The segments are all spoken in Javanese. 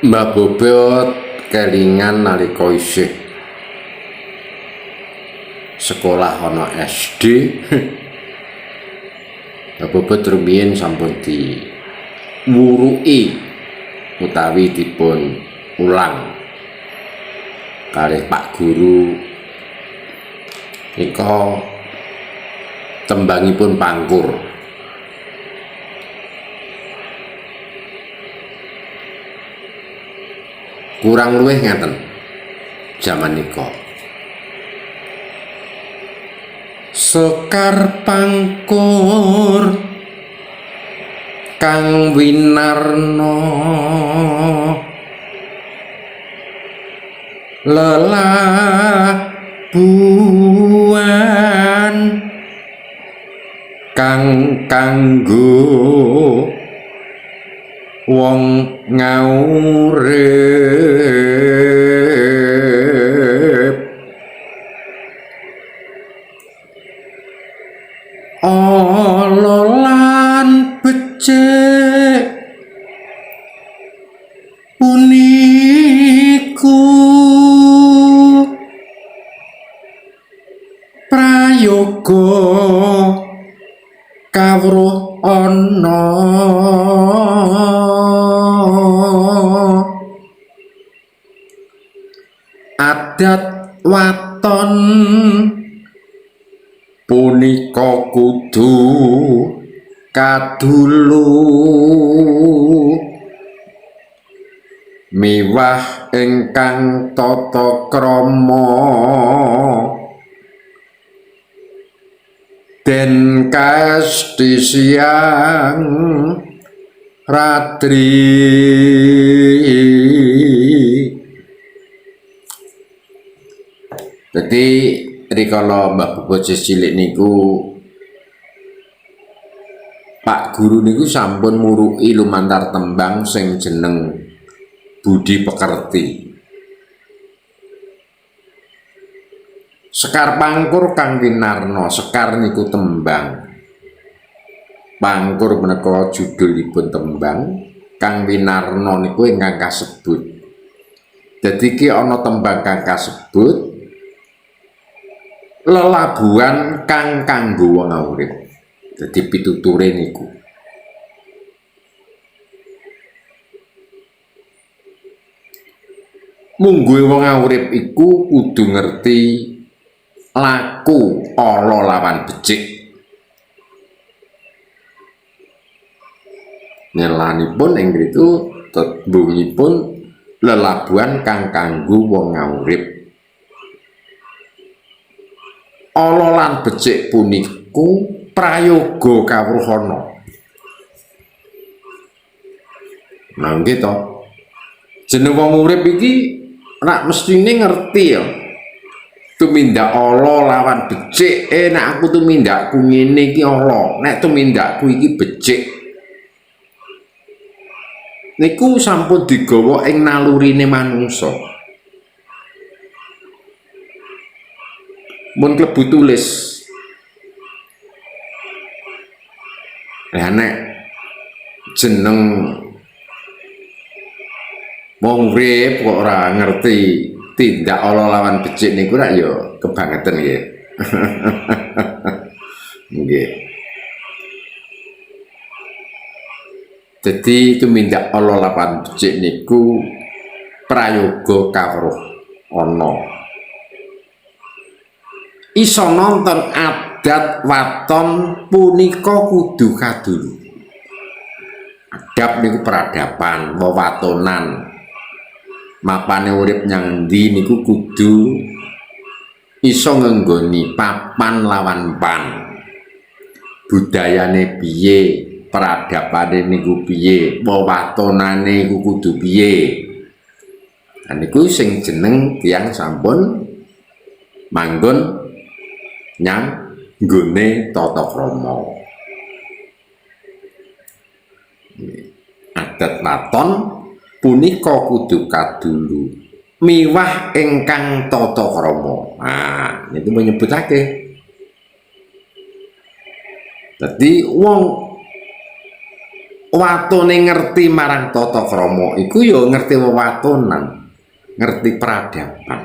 Mbah Bobot kelingan nalika isih sekolah ana SD. Mbah Bobot rumiyin sampun diwuruki utawi dipun ulang kalih Pak Guru nika tembangipun Pangkur. Kurang luwih ngeten jaman nika. Sekar Pangkur kang winarna lelabuhan kang kanggo wong ngaurip ala lan becik puniku prayoga kawruh ana adat waton punika kudu kadulu miwah ingkang tata krama den kasti siang ratri. Jadi rikala Mbah Bobot cilik niku Pak Guru niku sampun muruki lumantar tembang sing jeneng Budi Pekerti. Sekar Pangkur kang winarna, sekar niku tembang. Pangkur menika judulipun tembang, kang winarna niku ingkang kasebut. Dadi iki ana tembang kang kasebut lelabuhan kang kanggo wong urip. Dadi pituture niku. Mungguhe wong urip iku kudu ngerti laku ala lawan becik. Nyelanipun ing ngriku tembungipun lelabuhan kang kanggo wong urip. Ala lan becik puniku prayoga kawruh ana. Nah nggih to. Jeneng wong urip iki nek mestine ngerti ya. Tumindak ala lawan becik. Nek aku tumindakku ngene iki ala, nek tumindakku iki becik. Niku sampun digawa ing nalurine manungsa. Mun klebu tulis. Nek jeneng wong urip kok ora ngerti tindak ala lawan becik niku rak ya kebangetan nggih. Nggih. Dadi tumindak ala lawan becik niku prayoga kawruh ana. Iso nonton adat waton punika kudu kadulu. Adab niku peradaban, wewatonan. Mapane urip nyang endi niku kudu iso ngenggoni papan lawan pan. Budayane piye, peradabane niku piye, wewatonane iku kudu piye. Nah niku sing jeneng tiyang sampun manggon nyang nggone tata krama. Adat waton punika kudu kadulu miwah ingkang tata krama. Nah, niku menyebutake. Dadi wong watone ngerti marang tata krama iku ya ngerti wewatonan, ngerti peradaban.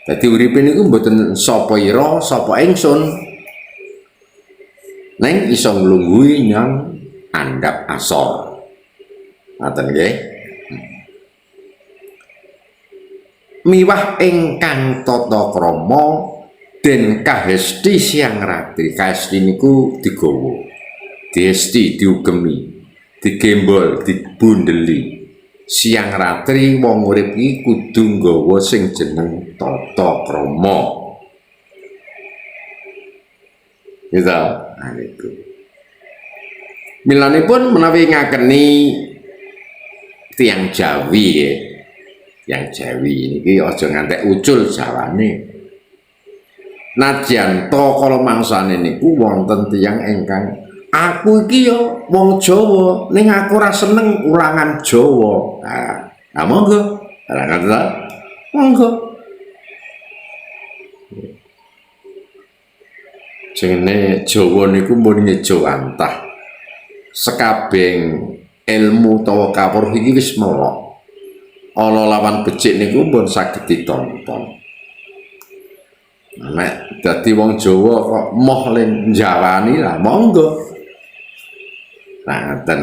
Dadi uripe niku mboten sapa ira, sapa ingsun. Neng iso nglungguhi nyang andhap asor. Ngoten nggih. Miwah ingkang tata krama den kahesti Hyang Ratri. Kahesti niku digawa, diesti, diugemi, digembol, dibundeli. Hyang Ratri wong urip iki kudu nggawa sing jeneng tata krama. Gitu. Nah niku. Milanipun menawi ngakeni tiyang Jawi ya. Yang Jawi niki aja ngantek ucul Jawane. Nadyan to kala mangsane niku wonten tiyang ingkang aku iki ya wong Jawa ning aku ora seneng ulangan Jawa. Nah monggo. Ora kata monggo. Jenenge Jawa niku mun ngejo antah. Sekabeng ilmu utawa kawruh iki wis melok. Ala lawan becik niku pun saged ditonton. Nek dadi wong Jawa kok moh len njawani lah monggo. Nah ngoten.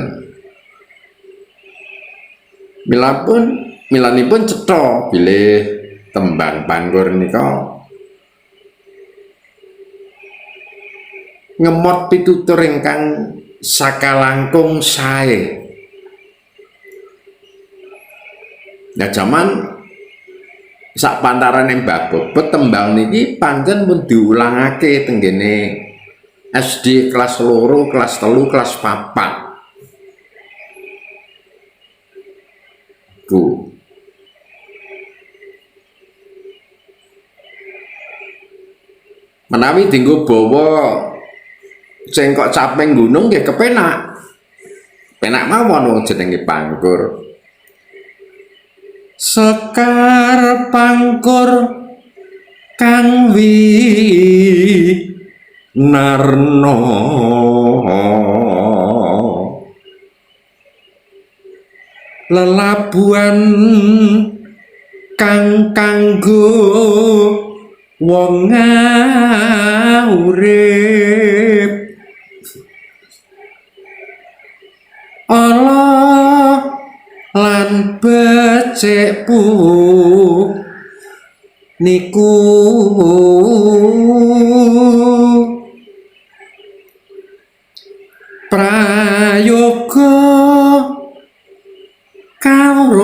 Milanipun cetha bilih tembang panggur nika ngemot pitutur ingkang sakalangkung sae. Nah jaman sak pantarane Mbah Bobot tembang niki pancen pun diulangake tenggene SD kelas 2, kelas 3, kelas 4. Bu. Menawi dienggo bawa cengkok caping gunung nggih kepenak. Penak mawon wong jenenge pangkur. Sekar pangkur kang winarna lelabuhan kang kanggo wong urip Allah lan becikku niku prayoga kawruh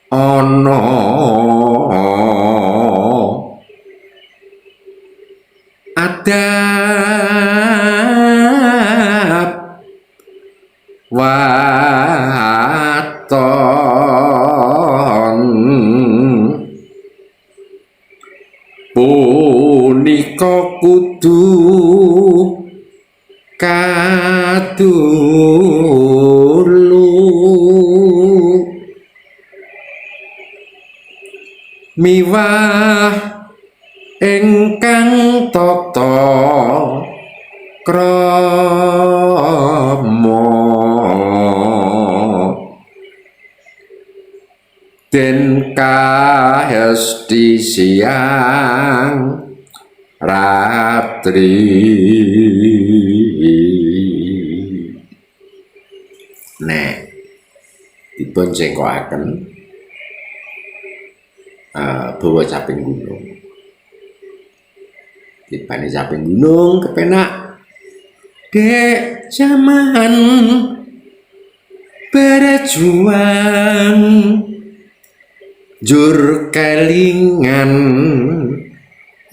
ana adab waton punika kudu kadulu miwah ingkang tata krama den kahesti Hyang Ratri. Nek dipun cengkokaken bawa caping gunung. Dipane caping gunung kepenak. Dek zaman berjuang jur kelingan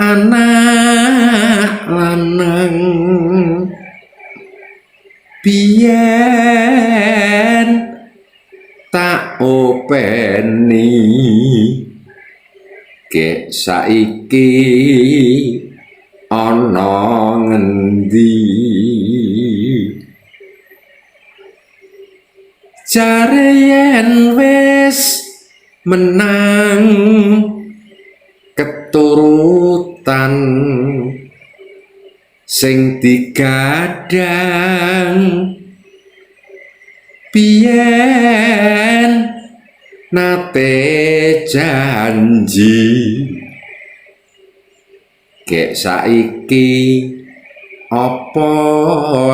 anak lanang biyen tak openi kek saiki ana ngendi jare yen wis menang keturutan sing digadang biyen nate janji kek saiki apa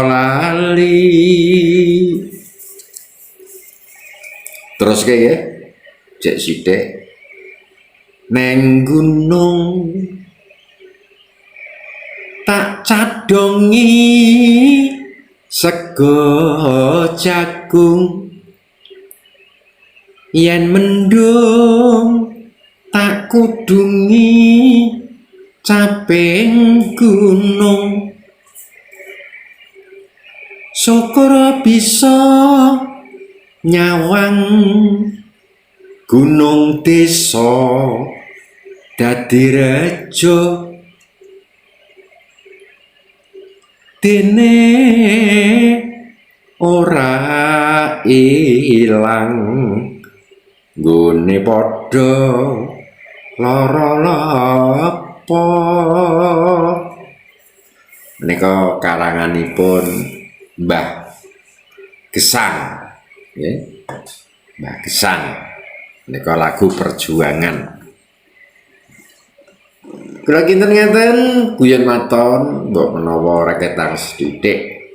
lali. Terus kayak cek sithik neng gunung tak cadongi sego jagung yen mendung tak kudungi caping gunung syukur bisa nyawang gunung desa dadi rejo dene ora ilang nggone padha lara apa. Menika karanganipun Mbah Gesang ya. Mbah Gesang menika lagu perjuangan. Kula kinten ngeten guyon maton mbok menawa reketang sithik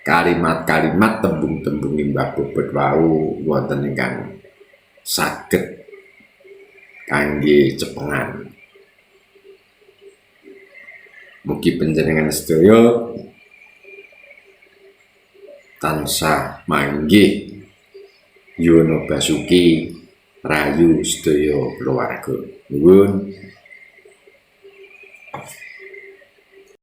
kalimat-kalimat tembung-tembung Mbah Bobot wau wonten ingkang saged kangge cepengan. Mugi panjenengan sedaya tansah manggih Yono Basuki rayu sedaya keluarga. Nuwun.